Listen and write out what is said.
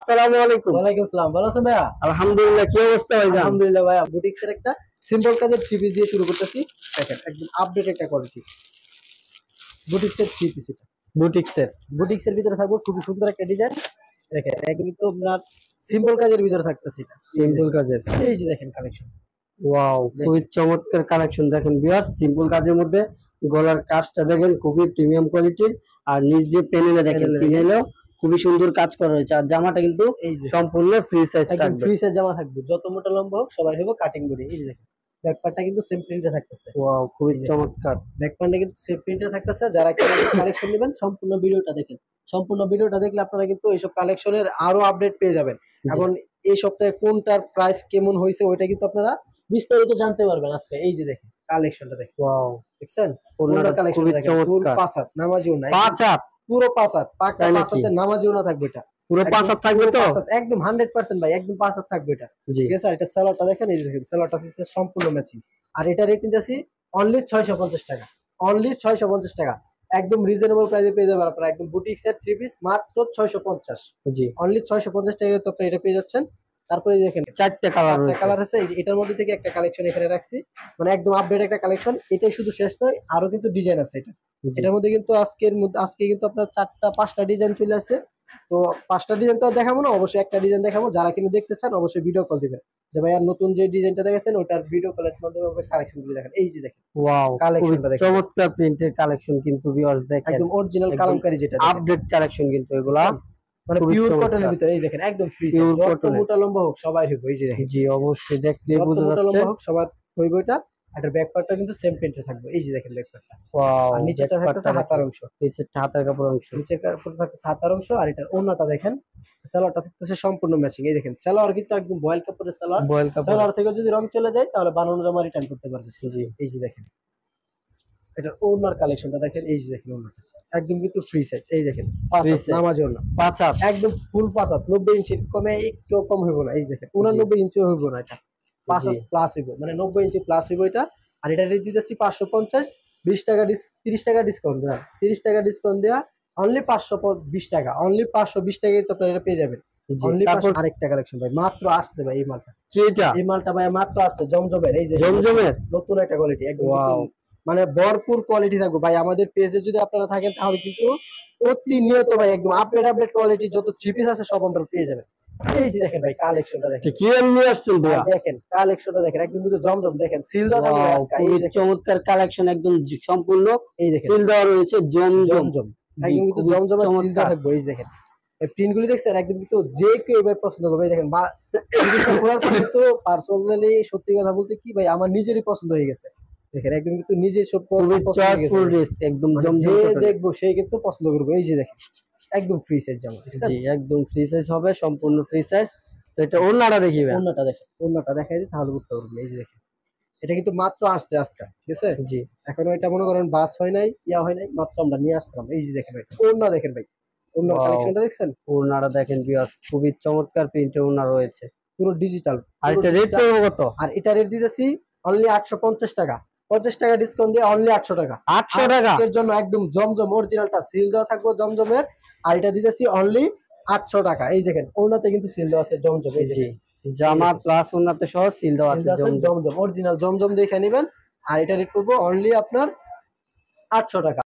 আসসালামু আলাইকুম। ওয়ালাইকুম আসসালাম। ভালো আছেন ভাইয়া? আলহামদুলিল্লাহ, কি অবস্থা ভাইজান? আলহামদুলিল্লাহ ভাইয়া। বুটিক্স এর একটা সিম্পল কাজের থ্রি পিস দিয়ে শুরু করতেছি। দেখেন একদম আপডেট একটা কোয়ালিটি। বুটিক্স এর থ্রি পিস এটা। বুটিক্সের বুটিক্স এর ভিতরে থাকবে খুবই সুন্দর একটা ডিজাইন। দেখেন এটা কিন্তু আপনার সিম্পল কাজের ভিতরে থাকতেছে এটা। সিম্পল কাজের। এই যে দেখেন কালেকশন। ওয়াও, খুবই চমৎকার কালেকশন। দেখেন ভিউয়ার্স, সিম্পল কাজের মধ্যে গলার কাজটা দেখেন খুবই প্রিমিয়াম কোয়ালিটির, আর নিচ দিয়ে প্যানেলে দেখেন প্যানেলেও খুবই সুন্দর কাজ করা হয়েছে। আর জামাটা কিন্তু এই যে সম্পূর্ণ ফ্রি সাইজ একদম থাকবে। ফ্রি সাইজ জামা থাকবে, যত মোটা লম্বা হোক সবাই হবে কাটিং করে। এই যে দেখেন ব্যাক পার্টটা কিন্তু সেম প্রিন্টে থাকতেছে। ওয়াও, খুবই চমৎকার। ব্যাক পার্টটা কিন্তু সেম প্রিন্টে থাকতেছে। যারা কালেকশন নেবেন সম্পূর্ণ ভিডিওটা দেখেন। সম্পূর্ণ ভিডিওটা দেখলে আপনারা কিন্তু এইসব কালেকশনের আরো আপডেট পেয়ে যাবেন। এখন এই সপ্তাহে কোনটার প্রাইস কেমন হয়েছে ওইটা কিন্তু আপনারা বিস্তারিত জানতে পারবেন আজকে। এই যে দেখেন কালেকশনটা দেখেন। ওয়াও, দেখছেন ওনাটা কালেকশন খুবই দেখেন। ফুল চমৎকার। পাঁচ হাত নামাজিও না, পাঁচ হাত, পুরো পাঁচ হাত, পাক্কা তাই পাঁচ নাকি? হাতে নামাজিও না থাকবে এটা। পুরো পাঁচ হাত থাকবে তো? পাঁচ হাত, একদম 100% ভাই, একদম পাঁচ হাত থাকবে এটা। জি। ঠিক আছে, আর এটা সালোয়ারটা দেখেন। এই যে দেখেন সালোয়ারটা কিন্তু সম্পূর্ণ ম্যাচিং। আর এটা রেট নিতেছি অনলি 650 টাকা। অনলি 650 টাকা। একদম রিজনেবল প্রাইসে পেয়ে যাবেন আপনারা। একদম বুটিক সেট থ্রি পিস মাত্র 650। জি, অনলি 650 টাকায় তো আপনারা এটা পেয়ে যাচ্ছেন। তারপরে দেখেন চারটে কালার রয়েছে। কালার আছে। এই যে এটার মধ্যে থেকে একটা কালেকশন এখানে রাখছি, মানে একদম আপডেট একটা কালেকশন। এটাই শুধু শেষ নয়, আরো কিন্তু ডিজাইন আছে এটা। জি। এটার মধ্যে কিন্তু আজকে কিন্তু আপনার 4টা-5টা ডিজাইন চলে আসছে। তো 5টা ডিজাইন তো আর দেখাবো না, অবশ্যই একটা ডিজাইন দেখাবো। যারা কিন্তু দেখতে চান অবশ্যই ভিডিও কল দিবেন যে ভাই আর নতুন যে ডিজাইনটা দেখেছেন ওটার ভিডিও কলের মাধ্যমে কালেকশন গুলো দেখেন। এই যে দেখেন ওয়াও, খুবই কালেকশনটা দেখেন, চমৎকার প্রিন্টের কালেকশন কিন্তু ভিউয়ার্স দেখেন। একদম অরিজিনাল একদম কালামকারী যেটা দেখেন। আপডেট কালেকশন কিন্তু এগুলা মানে খুবই পিওর চমৎকার। কটনের ভিতরে। এই দেখেন একদম ফ্রি পিওর সাইজ, যত কটনের। মোটা লম্বা হোক সবাই হইব। এই যে দেখেন জি, অবশ্যই দেখলে যত বোঝা মোটা যাচ্ছে। লম্বা হোক সবার হইব এটা। আর এটার ব্যাক পার্টটা কিন্তু সেম প্রিন্টে থাকবে। এই যে দেখেন ব্যাক পার্টটা। ওয়াও, আর নিচেটা থাকতেছে হাতার অংশ। নিচেরটা হাতের কাপড় অংশ। নিচের কাপড় থাকতেছে হাতার অংশ। আর এটার ওড়নাটা দেখেন, সালোয়ারটা থাকতেছে সম্পূর্ণ ম্যাচিং। এই দেখেন সালোয়ার কিন্তু একদম বয়েল কাপড়ের সালোয়ার। বয়েল কাপড়। সালোয়ার থেকে যদি রং চলে যায় তাহলে বানানো জামা রিটার্ন করতে পারবেন। জি, এই যে দেখেন এটার ওড়নার কালেকশনটা দেখেন। এই যে দেখেন ওড়নাটা একদম কিন্তু ফ্রি সাইজ। এই দেখেন পাঁচ Free হাত size। নামাজি ওড়না, পাঁচ হাত। একদম ফুল পাঁচ হাত, 90 ইঞ্চি কমে একটু কম হইব না। এই যে দেখেন 89 ইঞ্চি হইব না, এটা 5 হাত প্লাস হইব, মানে 90 ইঞ্চি প্লাস হইব এটা। আর এটা রেট দিতেছি 550। 20 টাকা 30 টাকা ডিসকাউন্ট দেওয়া, 30 টাকা ডিসকাউন্ট দেওয়া, অনলি 520 টাকা। অনলি 520 টাকায় তো আপনারা এটা পেয়ে যাবেন। অনলি তারপর আরেকটা কালেকশন ভাই মাত্র আসছে ভাই। এই মালটা, কি এটা? এই মালটা ভাই মাত্র আসছে জমজমের। এই যে জমজমের। নতুন একটা কোয়ালিটি, একদম ওয়াও, মানে ভরপুর কোয়ালিটি থাকবে ভাই। আমাদের পেজে যদি আপনারা থাকেন তাহলে কিন্তু প্রতিনিয়ত ভাই একদম আপডেট কোয়ালিটি যত থ্রি পিস আছে সব আমরা পেয়ে যাবেন। এই যে দেখেন ভাই কালেকশনটা দেখেন। কি নিয়ে আসছেন ভাইয়া? দেখেন কালেকশনটা দেখেন, একদম কিন্তু জমজম দেখেন সিল দেওয়া থাকবে ওয়াও, আজকে। এই খুবই দেখেন, চমৎকার কালেকশন, একদম সম্পূর্ণ এই দেখেন সিল দেওয়া রয়েছে। জমজম। জমজম একদম কিন্তু খুবই জমজমের সিল চমৎকার। দেওয়া থাকবে। এই যে দেখেন এই প্রিন্ট গুলি দেখছেন, একদম কিন্তু যে কেউ এবার পছন্দ করবে। এই দেখেন জিনিসটা ঘোরার পর কিন্তু পার্সোনালি সত্যি কথা বলতে কি ভাই, আমার নিজেরই পছন্দ হয়ে গেছে। দেখেন একদম কিন্তু নিজে সব খুবই পছন্দ হয়ে গেছে। চয়েসফুল ড্রেস, একদম মানে জমজম যে কটনের। দেখবো সে কিন্তু পছন্দ করবে। এই যে দেখেন একদম ফ্রি সাইজ জামা। জি, একদম ফ্রি সাইজ হবে, সম্পূর্ণ ফ্রি সাইজ। তো এটা ওড়নাটা দেখিবেন। ওড়নাটা দেখেন, ওড়নাটা দেখাই দিই তাহলে বুঝতে পারবেন। এই যে দেখেন এটা কিন্তু মাত্র আসছে আজকে, ঠিক আছে? জি, এখনো এটা মনে করেন বাস হয় নাই, ইয়া হয় নাই, মাত্র আমরা নিয়ে আসলাম। এই যে দেখেন ভাই ওড়না দেখেন ভাই, ওড়নার ওয়াও, কালেকশনটা দেখছেন ওড়নাটা দেখেন ভিউয়ার্স, খুবই চমৎকার প্রিন্টের ওড়না রয়েছে। পুরো ডিজিটাল। আর এটা রেট পড়বে কত? আর এটা রেট দিতেছি অনলি 850 টাকা। 50 টাকা ডিসকাউন্ট দিয়ে অনলি 800 টাকা। 800 টাকা এর জন্য একদম জমজম অরিজিনালটা সিল দেওয়া থাকবে জমজমের। আর এটা দিতেছি অনলি 800 টাকা। এই দেখেন ওড়নাতে কিন্তু সিল দেওয়া আছে জমজম। এই জি, দেখেন জামা প্লাস ওড়নাতে সহ সিল দেওয়া আছে জমজম। জমজম অরিজিনাল জমজম দেখে নেবেন। আর এটা রেট করবো অনলি আপনার 800 টাকা।